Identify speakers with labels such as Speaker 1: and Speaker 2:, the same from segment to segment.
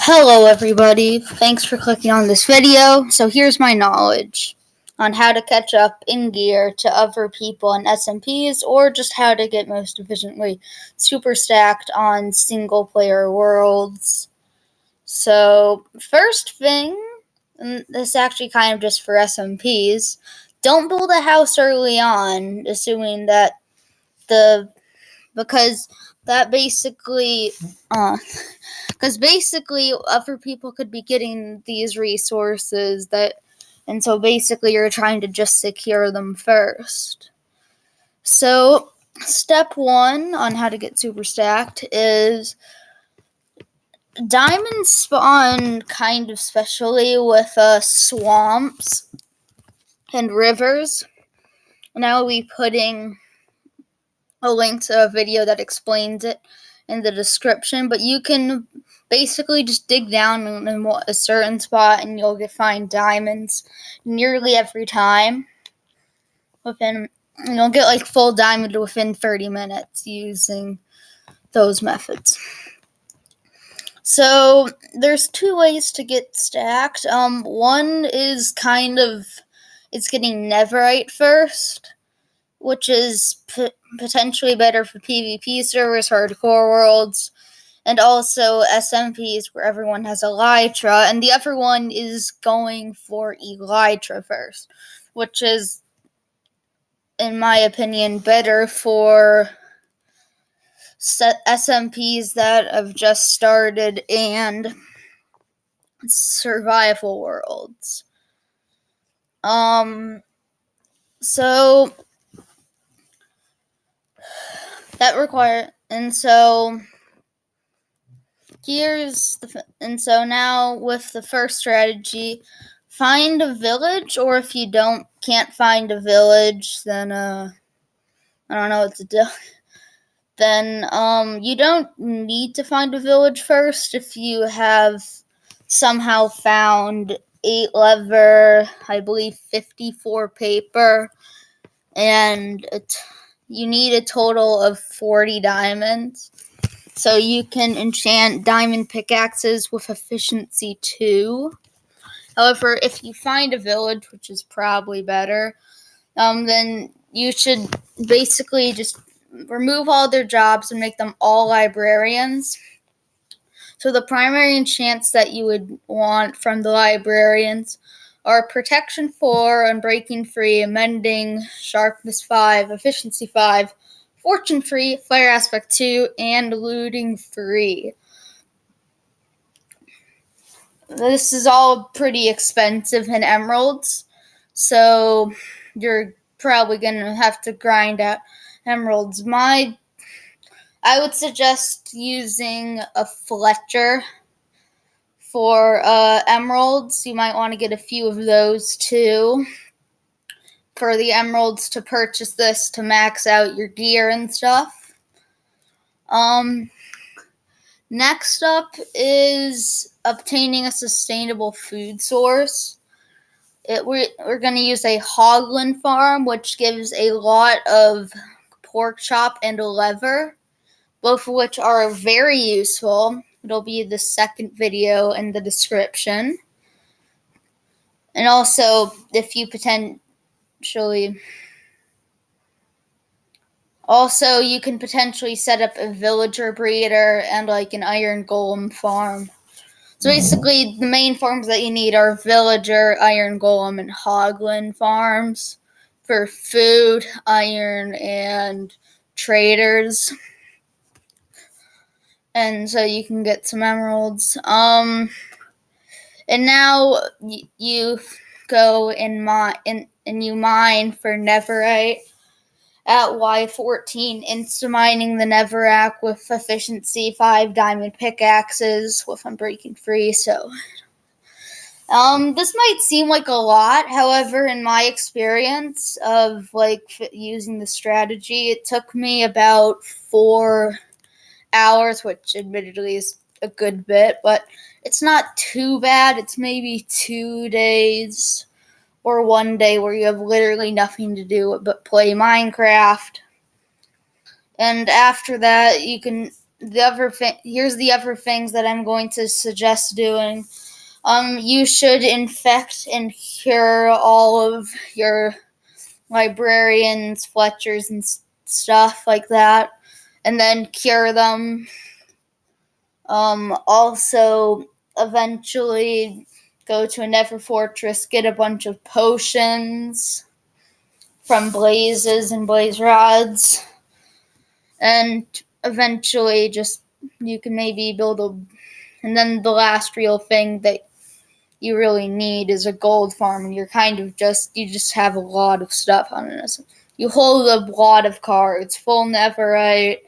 Speaker 1: Hello everybody, thanks for clicking on this video. So here's my knowledge on how to catch up in gear to other people in SMPs, or just how to get most efficiently super stacked on single player worlds. So first thing, and this is actually kind of just for SMPs, don't build a house early on, assuming that because basically other people could be getting these resources and so basically you're trying to just secure them first. So step 1 on how to get super stacked is diamonds spawn kind of specially with swamps and rivers, and I will be putting a link to a video that explains it in the description, but you can basically just dig down in a certain spot and you'll find diamonds nearly every time. You'll get like full diamond within 30 minutes using those methods. So there's 2 ways to get stacked. One is it's getting netherite first, which is potentially better for PvP servers, hardcore worlds, and also SMPs where everyone has elytra. And the other one is going for elytra first, which is, in my opinion, better for SMPs that have just started and survival worlds. So that require and so so now with the first strategy, find a village, or if you can't find a village, then I don't know what to do. Then you don't need to find a village first if you have somehow found 8 leather, I believe 54 paper, and you need a total of 40 diamonds. So you can enchant diamond pickaxes with efficiency 2. However, if you find a village, which is probably better, then you should basically just remove all their jobs and make them all librarians. So the primary enchants that you would want from the librarians are Protection 4, Unbreaking 3, Mending, Sharpness 5, Efficiency 5, Fortune 3, Fire Aspect 2, and Looting 3. This is all pretty expensive in emeralds, so you're probably going to have to grind out emeralds. I would suggest using a Fletcher for emeralds. You might want to get a few of those too for the emeralds to purchase this to max out your gear and stuff. Next up is obtaining a sustainable food source. We're going to use a hogland farm, which gives a lot of pork chop and leather, both of which are very useful. It'll be the second video in the description. And also, if you you can potentially set up a villager breeder and like an iron golem farm. So basically, the main farms that you need are villager, iron golem, and hogland farms for food, iron, and traders. And so you can get some emeralds. And now you go and you mine for netherite at Y14, insta mining the netherrack with efficiency 5 diamond pickaxes with Unbreaking 3. So this might seem like a lot. However, in my experience of using the strategy, it took me about 4 hours, which admittedly is a good bit, but it's not too bad. It's maybe 2 days or 1 day where you have literally nothing to do but play Minecraft. And after that, you can here's the other things that I'm going to suggest doing. You should infect and cure all of your librarians, Fletchers, and stuff like that, and then cure them. Also, eventually go to a nether fortress, get a bunch of potions from blazes and blaze rods, and eventually just you can maybe build a. And then the last real thing that you really need is a gold farm, and you just have a lot of stuff on it. You hold a lot of cards, full netherite,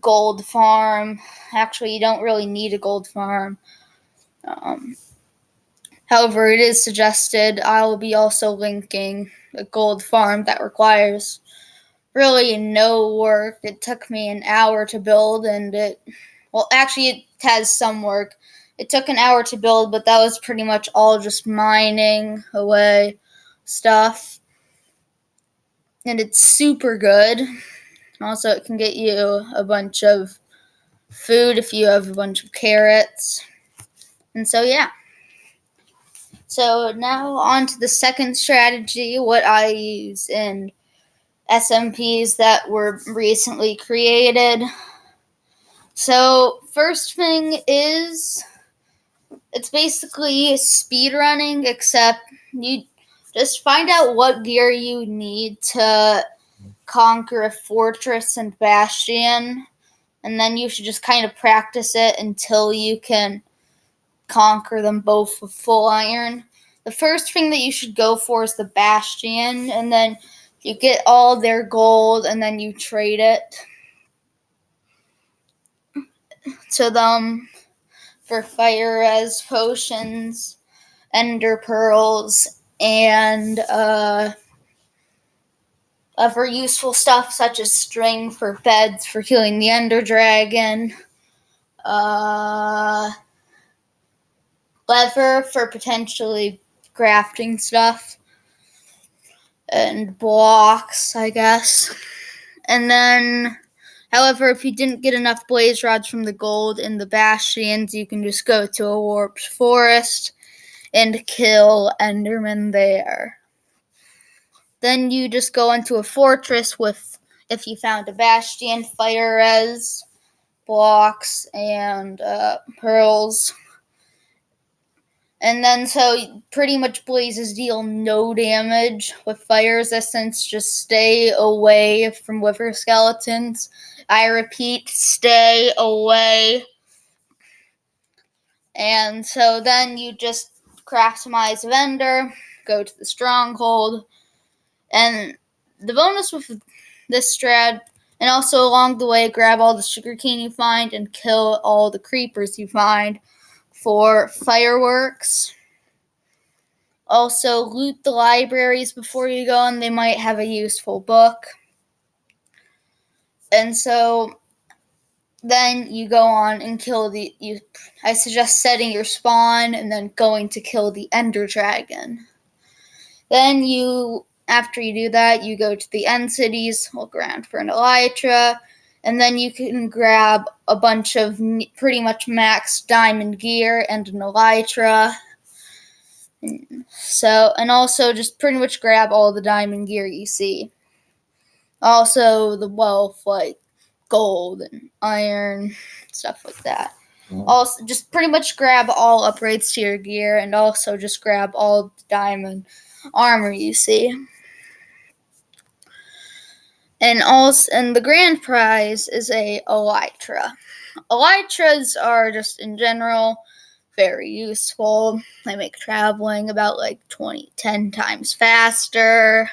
Speaker 1: gold farm. Actually, you don't really need a gold farm. However, it is suggested. I will be also linking a gold farm that requires really no work. It took me an hour to build, and it has some work. It took an hour to build, but that was pretty much all just mining away stuff. And it's super good. Also, it can get you a bunch of food if you have a bunch of carrots. And so, yeah. So now on to the second strategy, what I use in SMPs that were recently created. So first thing is, it's basically speedrunning, except you just find out what gear you need to conquer a fortress and bastion, and then you should just kind of practice it until you can conquer them both with full iron. The first thing that you should go for is the bastion, and then you get all their gold, and then you trade it to them for fire res potions, ender pearls, and other useful stuff such as string for beds for killing the ender dragon, leather for potentially crafting stuff, and blocks, I guess. And then, however, if you didn't get enough blaze rods from the gold in the bastions, you can just go to a warped forest and kill endermen there. Then you just go into a fortress with, if you found a bastion, fire res, blocks, and pearls. And then so pretty much blazes deal no damage with fire resistance. Just stay away from wither skeletons. I repeat, stay away. And so then you just craftsmize vendor, go to the stronghold, and the bonus with this strat, and also along the way, grab all the sugarcane you find and kill all the creepers you find for fireworks. Also, loot the libraries before you go, and they might have a useful book. And so then you go on and kill I suggest setting your spawn and then going to kill the ender dragon. Then after you do that, you go to the end cities, look around for an elytra, and then you can grab a bunch of pretty much max diamond gear and an elytra. So, and also just pretty much grab all the diamond gear you see. Also the wealth, like gold and iron, stuff like that. Also, just pretty much grab all upgrades to your gear, and also just grab all the diamond armor you see. And the grand prize is a elytra. Elytras are just in general very useful. They make traveling about 10 times faster.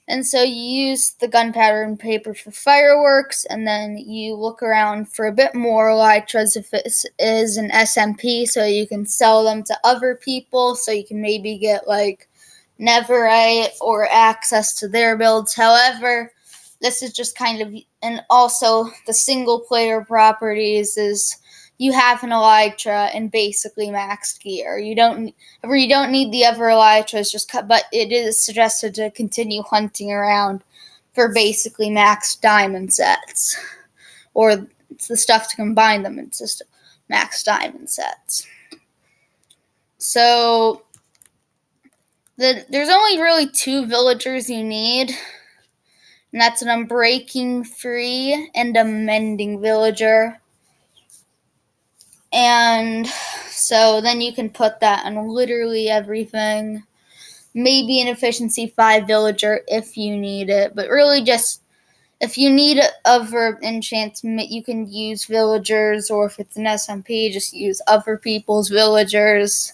Speaker 1: And so you use the gunpowder and paper for fireworks, and then you look around for a bit more elytras if it is an SMP, so you can sell them to other people, so you can maybe get netherite or access to their builds. However, this is just and also the single player properties is you have an elytra and basically maxed gear. You don't need the other elytras, but it is suggested to continue hunting around for basically maxed diamond sets. or it's the stuff to combine them. It's just max diamond sets. So there's only really 2 villagers you need, and that's an unbreaking free and a mending villager. And so then you can put that on literally everything. Maybe an efficiency 5 villager if you need it, but really just if you need other enchantment, you can use villagers, or if it's an SMP, just use other people's villagers.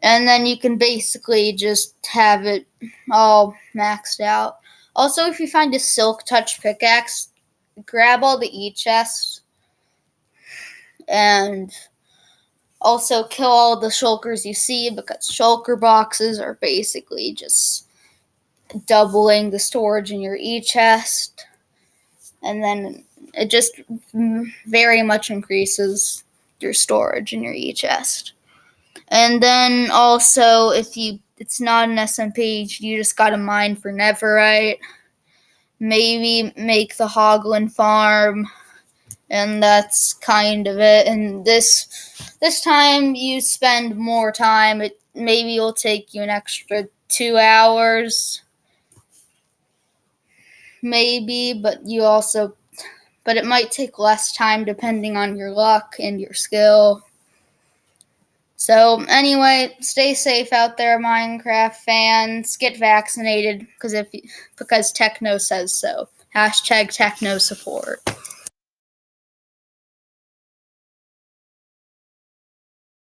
Speaker 1: And then you can basically just have it all maxed out. Also, if you find a silk touch pickaxe, grab all the e-chests and also kill all the shulkers you see, because shulker boxes are basically just doubling the storage in your e-chest. And then it just very much increases your storage in your e-chest. And then also, if it's not an SMP, you just gotta mine for netherite. Maybe make the Hoglin farm, and that's kind of it. And this time you spend more time. It maybe will take you an extra 2 hours, maybe, but it might take less time depending on your luck and your skill. So anyway, stay safe out there, Minecraft fans. Get vaccinated because Techno says so. #Techno support.